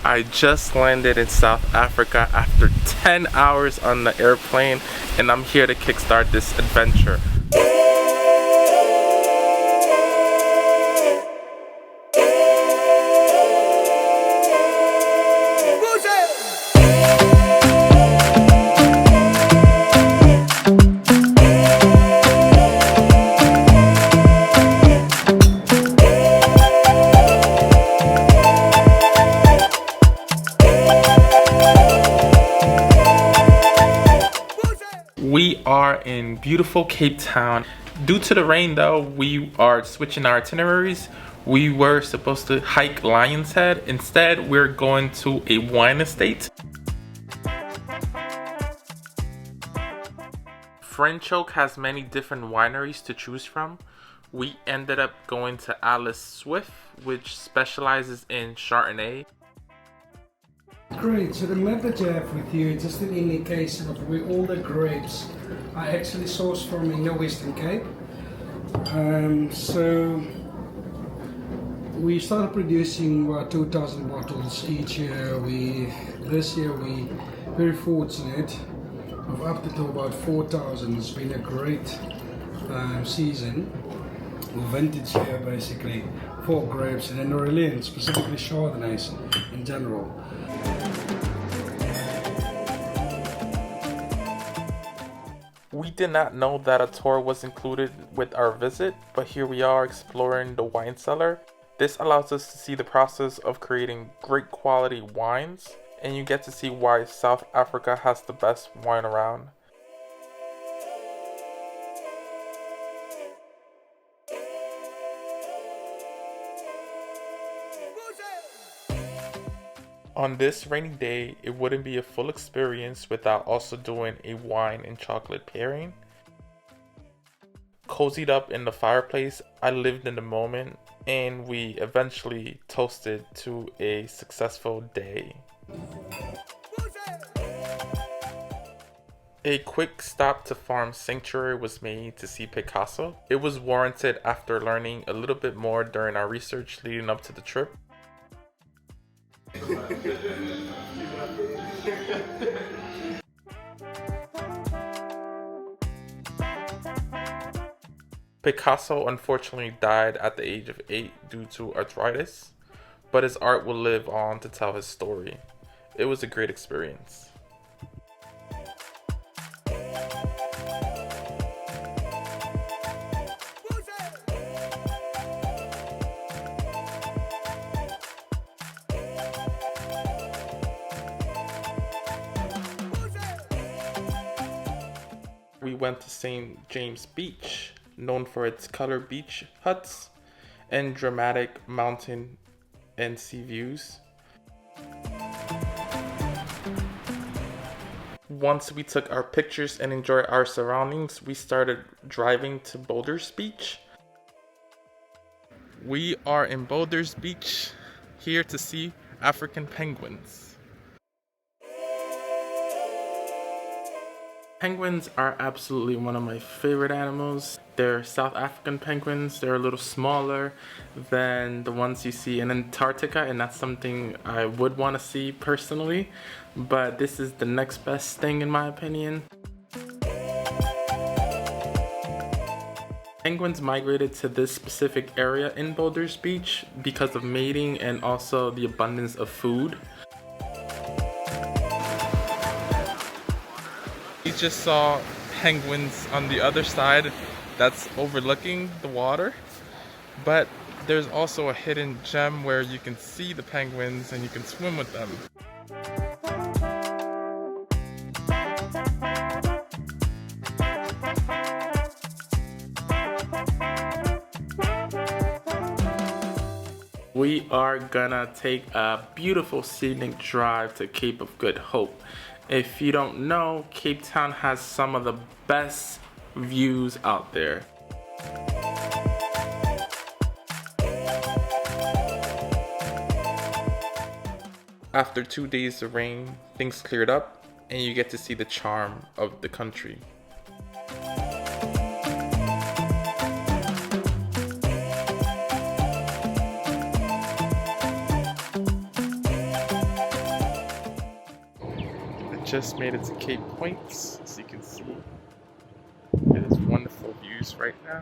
I just landed in South Africa after 10 hours on the airplane, and I'm here to kickstart this adventure. We are in beautiful Cape Town. Due to the rain though, we are switching our itineraries. We were supposed to hike Lion's Head. Instead, we're going to a wine estate. Franscchoek has many different wineries to choose from. We ended up going to Alice Swift, which specializes in Chardonnay. Great, so the map that you have with you is just an indication of where all the grapes are actually sourced from in the Western Cape. So we started producing 2,000 bottles each year. This year we very fortunate of up to about 4,000. It's been a great season, vintage year basically for grapes and in Orleans, specifically Chardonnays in general. We did not know that a tour was included with our visit, but here we are exploring the wine cellar. This allows us to see the process of creating great quality wines, and you get to see why South Africa has the best wine around. On this rainy day, it wouldn't be a full experience without also doing a wine and chocolate pairing. Cozied up in the fireplace, I lived in the moment, and we eventually toasted to a successful day. A quick stop to Franscchoek was made to see Picasso. It was warranted after learning a little bit more during our research leading up to the trip. Picasso unfortunately died at the age of 8 due to arthritis, but his art will live on to tell his story. It was a great experience. We went to St. James Beach, known for its colored beach huts and dramatic mountain and sea views. Once we took our pictures and enjoyed our surroundings, we started driving to Boulders Beach. We are in Boulders Beach, here to see African penguins. Penguins are absolutely one of my favorite animals. They're South African penguins. They're a little smaller than the ones you see in Antarctica, and that's something I would want to see personally, but this is the next best thing in my opinion. Penguins migrated to this specific area in Boulders Beach because of mating and also the abundance of food. We just saw penguins on the other side that's overlooking the water, but there's also a hidden gem where you can see the penguins and you can swim with them. We are gonna take a beautiful scenic drive to Cape of Good Hope. If you don't know, Cape Town has some of the best views out there. After 2 days of rain, things cleared up and you get to see the charm of the country. just made it to Cape Points, as you can see. It is wonderful views right now.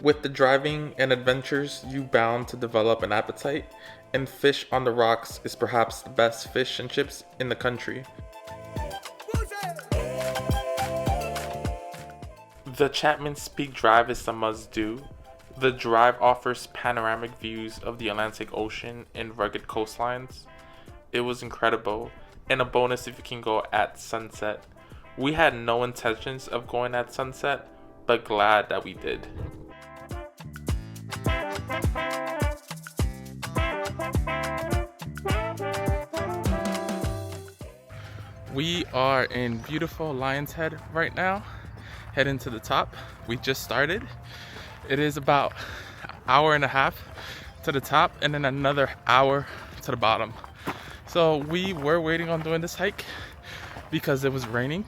With the driving and adventures, you bound to develop an appetite, and fish on the rocks is perhaps the best fish and chips in the country. The Chapman Peak Drive is a must-do. The drive offers panoramic views of the Atlantic Ocean and rugged coastlines. It was incredible, and a bonus if you can go at sunset. We had no intentions of going at sunset, but glad that we did. We are in beautiful Lion's Head right now, heading to the top. We just started. It is about an hour and a half to the top and then another hour to the bottom. So we were waiting on doing this hike because it was raining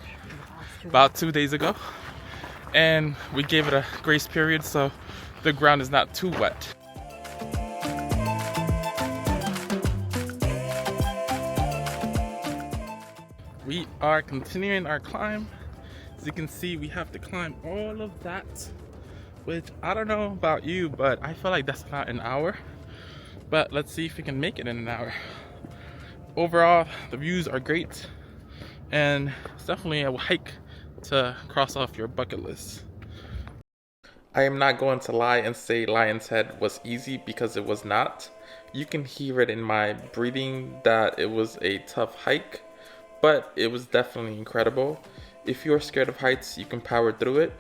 about 2 days ago, and we gave it a grace period so the ground is not too wet. We are continuing our climb. As you can see, we have to climb all of that, which I don't know about you, but I feel like that's about an hour. But let's see if we can make it in an hour. Overall, the views are great, and it's definitely a hike to cross off your bucket list. I am not going to lie and say Lion's Head was easy, because it was not. You can hear it in my breathing that it was a tough hike, but it was definitely incredible. If you're scared of heights, you can power through it.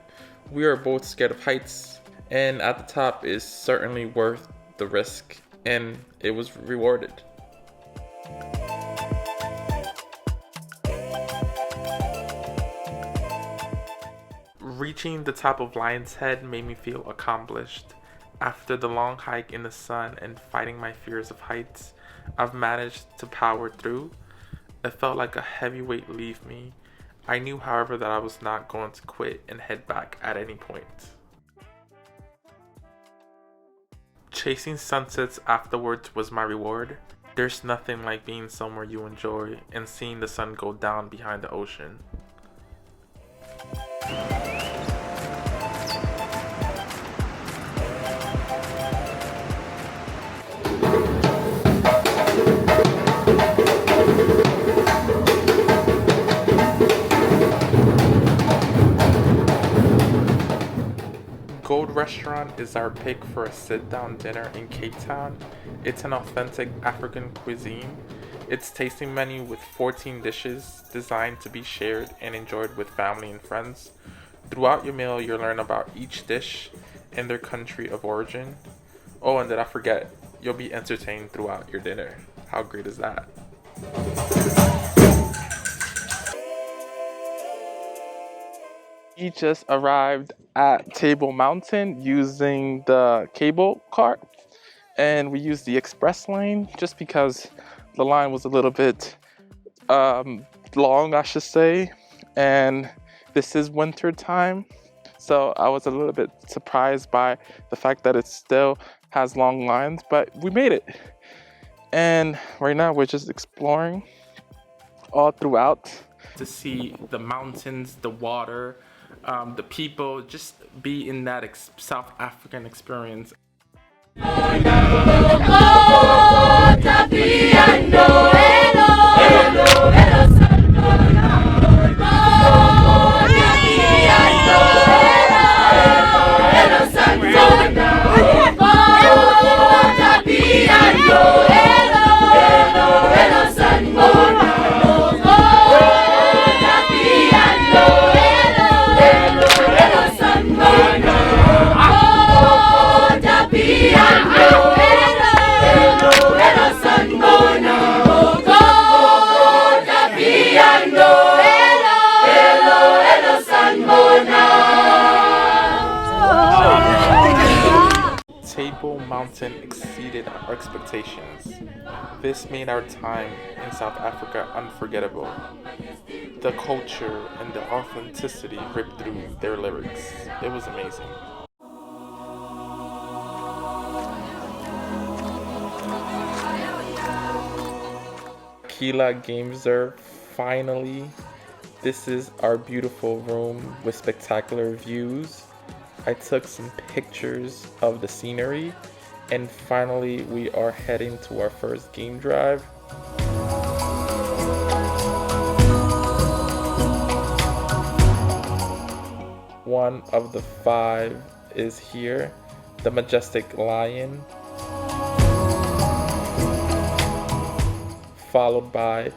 We are both scared of heights, and at the top is certainly worth the risk, and it was rewarded. Reaching the top of Lion's Head made me feel accomplished. After the long hike in the sun and fighting my fears of heights, I've managed to power through. It felt like a heavy weight leave me. I knew, however, that I was not going to quit and head back at any point. Chasing sunsets afterwards was my reward. There's nothing like being somewhere you enjoy and seeing the sun go down behind the ocean. Gold Restaurant is our pick for a sit-down dinner in Cape Town. It's an authentic African cuisine. Its tasting menu with 14 dishes designed to be shared and enjoyed with family and friends. Throughout your meal, you'll learn about each dish and their country of origin. Oh, and did I forget, you'll be entertained throughout your dinner. How great is that? We just arrived at Table Mountain using the cable cart, and we used the express lane just because the line was a little bit long, I should say, and this is winter time, so I was a little bit surprised by the fact that it still has long lines, but we made it. And right now we're just exploring all throughout to see the mountains, the water, the people, just be in that South African experience. Hello, sun, Table Mountain exceeded our expectations. This made our time in South Africa unforgettable. The culture and the authenticity ripped through their lyrics. It was amazing. Aquila Game Reserve, finally. This is our beautiful room with spectacular views. I took some pictures of the scenery, and finally we are heading to our first game drive. One of the 5 is here, the majestic lion, followed by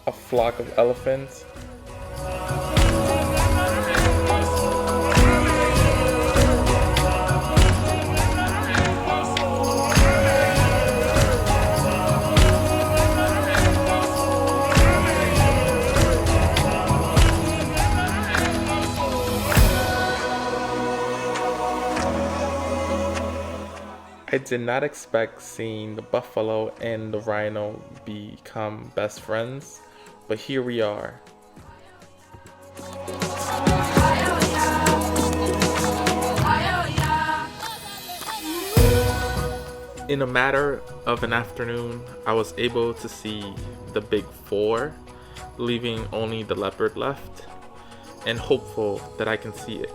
a flock of elephants. I did not expect seeing the buffalo and the rhino become best friends, but here we are. In a matter of an afternoon, I was able to see the big 4, leaving only the leopard left, and hopeful that I can see it.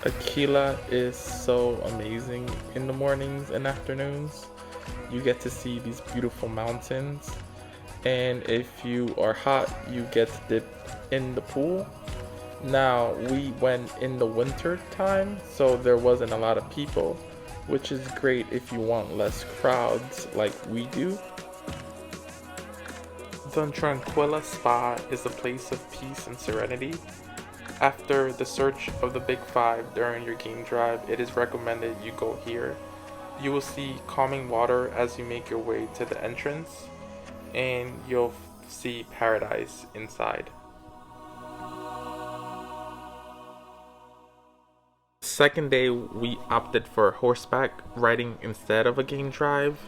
Aquila is so amazing in the mornings and afternoons. You get to see these beautiful mountains, and if you are hot, you get to dip in the pool. Now, we went in the winter time, so there wasn't a lot of people, which is great if you want less crowds like we do. The Tranquilla Spa is a place of peace and serenity. After the search of the Big 5 during your game drive, it is recommended you go here. You will see calming water as you make your way to the entrance, and you'll see paradise inside. Second day, we opted for horseback riding instead of a game drive.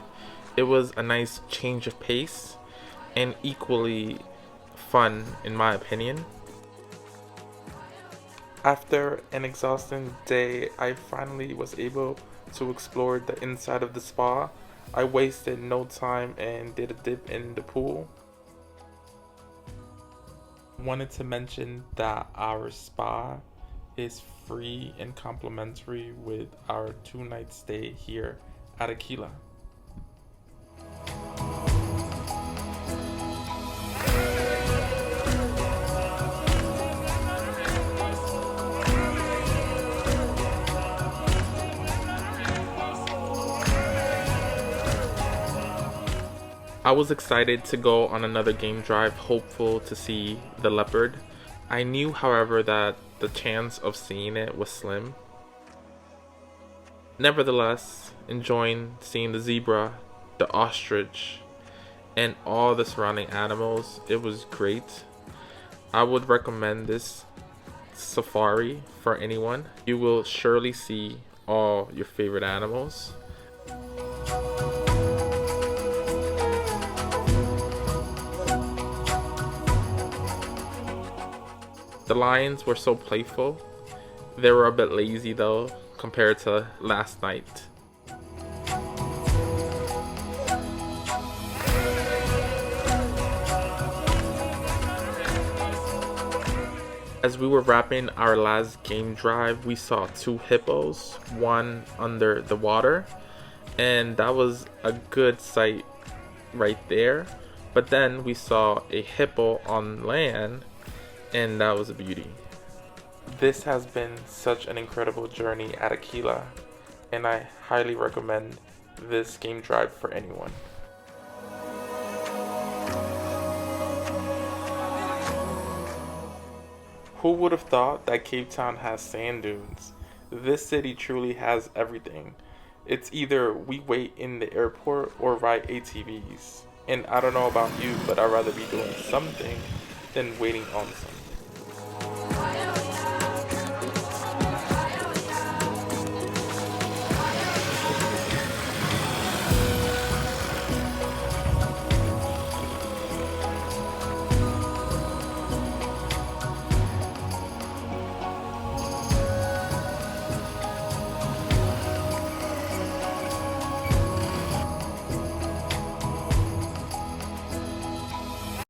It was a nice change of pace and equally fun in my opinion. After an exhausting day, I finally was able to explore the inside of the spa. I wasted no time and did a dip in the pool. Wanted to mention that our spa is free and complimentary with our 2-night stay here at Aquila. I was excited to go on another game drive, hopeful to see the leopard. I knew, however, that the chance of seeing it was slim. Nevertheless, enjoying seeing the zebra, the ostrich, and all the surrounding animals, it was great. I would recommend this safari for anyone. You will surely see all your favorite animals. The lions were so playful. They were a bit lazy though, compared to last night. As we were wrapping our last game drive, we saw 2 hippos, one under the water, and that was a good sight right there. But then we saw a hippo on land, and that was a beauty. This has been such an incredible journey at Aquila, and I highly recommend this game drive for anyone. Who would have thought that Cape Town has sand dunes? This city truly has everything. It's either we wait in the airport or ride ATVs. And I don't know about you, but I'd rather be doing something than waiting on some.